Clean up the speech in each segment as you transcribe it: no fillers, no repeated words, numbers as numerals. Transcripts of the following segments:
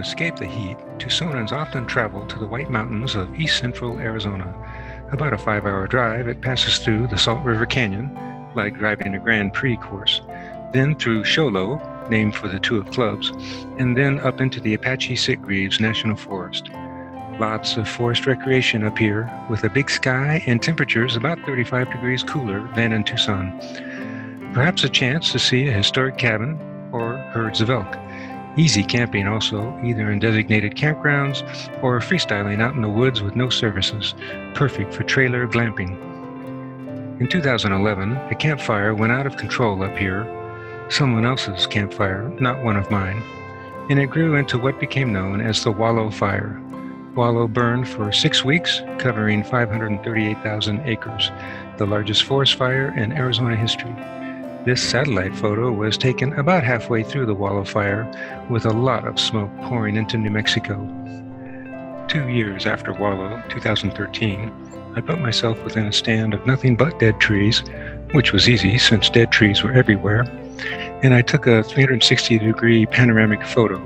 escape the heat, Tucsonans often travel to the White Mountains of east-central Arizona. About a 5-hour drive, it passes through the Salt River Canyon, like driving a Grand Prix course, then through Show Low, named for the two of clubs, and then up into the Apache Sitgreaves National Forest. Lots of forest recreation up here, with a big sky and temperatures about 35 degrees cooler than in Tucson. Perhaps a chance to see a historic cabin or herds of elk. Easy camping also, either in designated campgrounds or freestyling out in the woods with no services, perfect for trailer glamping. In 2011, a campfire went out of control up here, someone else's campfire, not one of mine, and it grew into what became known as the Wallow Fire. Wallow burned for 6 weeks, covering 538,000 acres, the largest forest fire in Arizona history. This satellite photo was taken about halfway through the Wallow Fire, with a lot of smoke pouring into New Mexico. 2 years after Wallow, 2013, I put myself within a stand of nothing but dead trees, which was easy since dead trees were everywhere, and I took a 360-degree panoramic photo.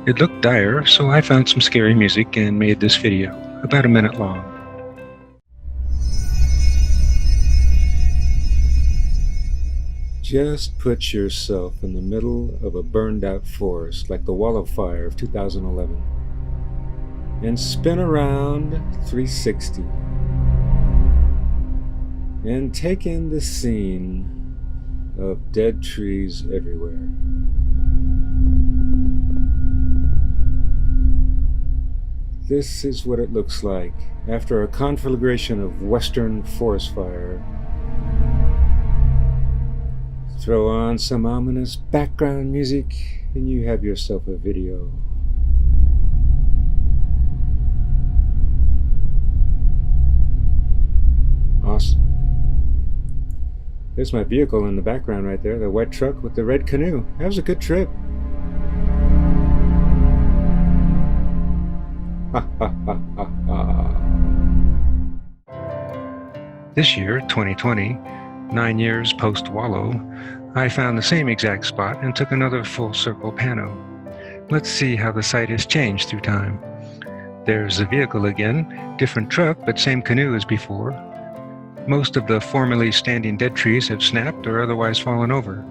It looked dire, so I found some scary music and made this video, about a minute long. Just put yourself in the middle of a burned-out forest like the Wallow Fire of 2011 and spin around 360 and take in the scene of dead trees everywhere. This is what it looks like after a conflagration of western forest fire. Throw on some ominous background music and you have yourself a video. Awesome. There's my vehicle in the background right there, the white truck with the red canoe. That was a good trip. Ha ha ha ha ha. This year, 2020, 9 years post-Wallow, I found the same exact spot and took another full circle pano. Let's see how the site has changed through time. There's the vehicle again, different truck but same canoe as before. Most of the formerly standing dead trees have snapped or otherwise fallen over.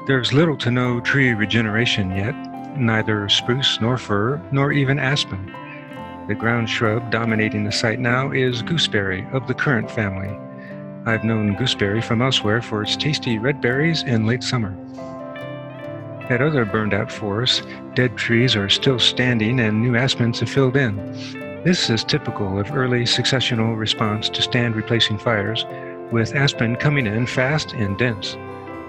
There's little to no tree regeneration yet, neither spruce nor fir nor even aspen. The ground shrub dominating the site now is gooseberry of the currant family. I've known gooseberry from elsewhere for its tasty red berries in late summer. At other burned-out forests, dead trees are still standing and new aspens have filled in. This is typical of early successional response to stand replacing fires, with aspen coming in fast and dense.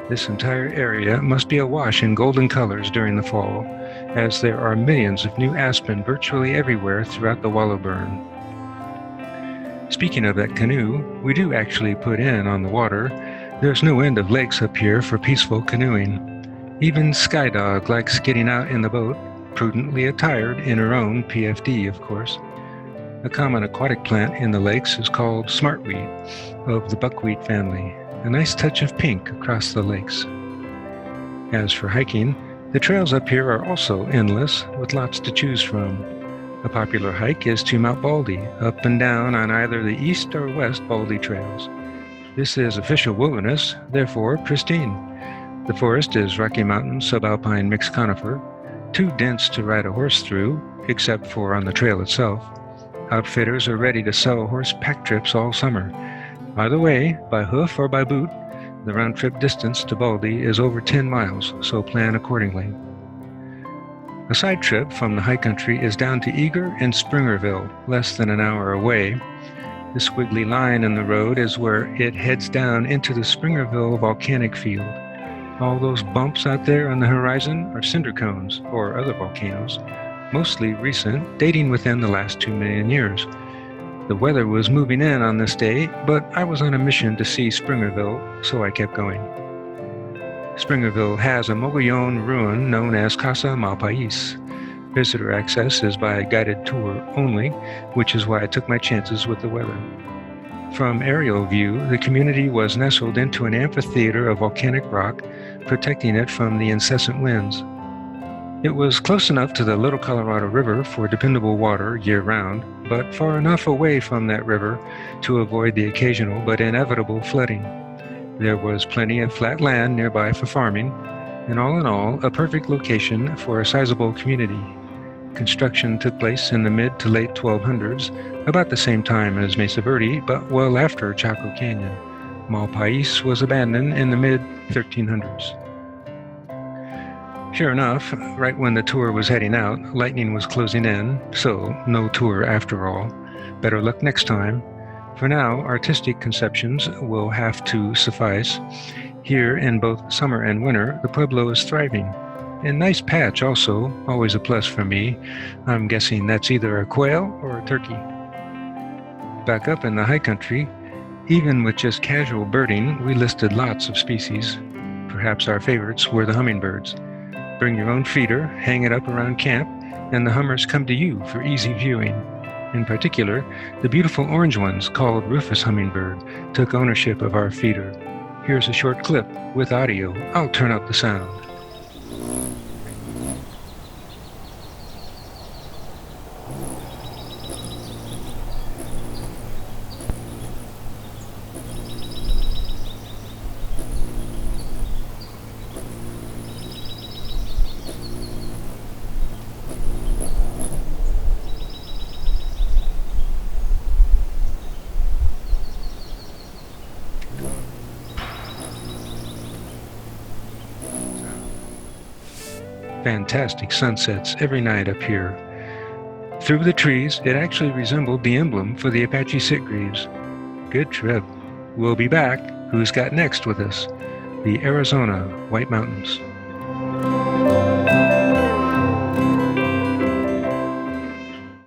This entire area must be awash in golden colors during the fall, as there are millions of new aspen virtually everywhere throughout the Wallow burn. Speaking of that canoe, we do actually put in on the water. There's no end of lakes up here for peaceful canoeing. Even Skydog likes getting out in the boat, prudently attired in her own PFD, of course. A common aquatic plant in the lakes is called smartweed, of the buckwheat family, a nice touch of pink across the lakes. As for hiking, the trails up here are also endless, with lots to choose from. A popular hike is to Mount Baldy, up and down on either the east or west Baldy trails. This is official wilderness, therefore pristine. The forest is Rocky Mountain subalpine mixed conifer, too dense to ride a horse through, except for on the trail itself. Outfitters are ready to sell horse pack trips all summer. Either way, by hoof or by boot, the round-trip distance to Baldy is over 10 miles, so plan accordingly. A side trip from the high country is down to Eager and Springerville, less than an hour away. The squiggly line in the road is where it heads down into the Springerville volcanic field. All those bumps out there on the horizon are cinder cones, or other volcanoes, mostly recent, dating within the last 2 million years. The weather was moving in on this day, but I was on a mission to see Springerville, so I kept going. Springerville has a Mogollon ruin known as Casa Malpais. Visitor access is by guided tour only, which is why I took my chances with the weather. From aerial view, the community was nestled into an amphitheater of volcanic rock, protecting it from the incessant winds. It was close enough to the Little Colorado River for dependable water year-round, but far enough away from that river to avoid the occasional but inevitable flooding. There was plenty of flat land nearby for farming, and all in all, a perfect location for a sizable community. Construction took place in the mid to late 1200s, about the same time as Mesa Verde, but well after Chaco Canyon. Malpais was abandoned in the mid 1300s. Sure enough, right when the tour was heading out, lightning was closing in, so no tour after all. Better luck next time. For now, artistic conceptions will have to suffice. Here in both summer and winter, the Pueblo is thriving. A nice patch also, always a plus for me. I'm guessing that's either a quail or a turkey. Back up in the high country, even with just casual birding, we listed lots of species. Perhaps our favorites were the hummingbirds. Bring your own feeder, hang it up around camp, and the hummers come to you for easy viewing. In particular, the beautiful orange ones called Rufous hummingbird took ownership of our feeder. Here's a short clip with audio. I'll turn up the sound. Fantastic sunsets every night up here. Through the trees, it actually resembled the emblem for the Apache Sitgreaves. Good trip. We'll be back. Who's got next with us? The Arizona White Mountains.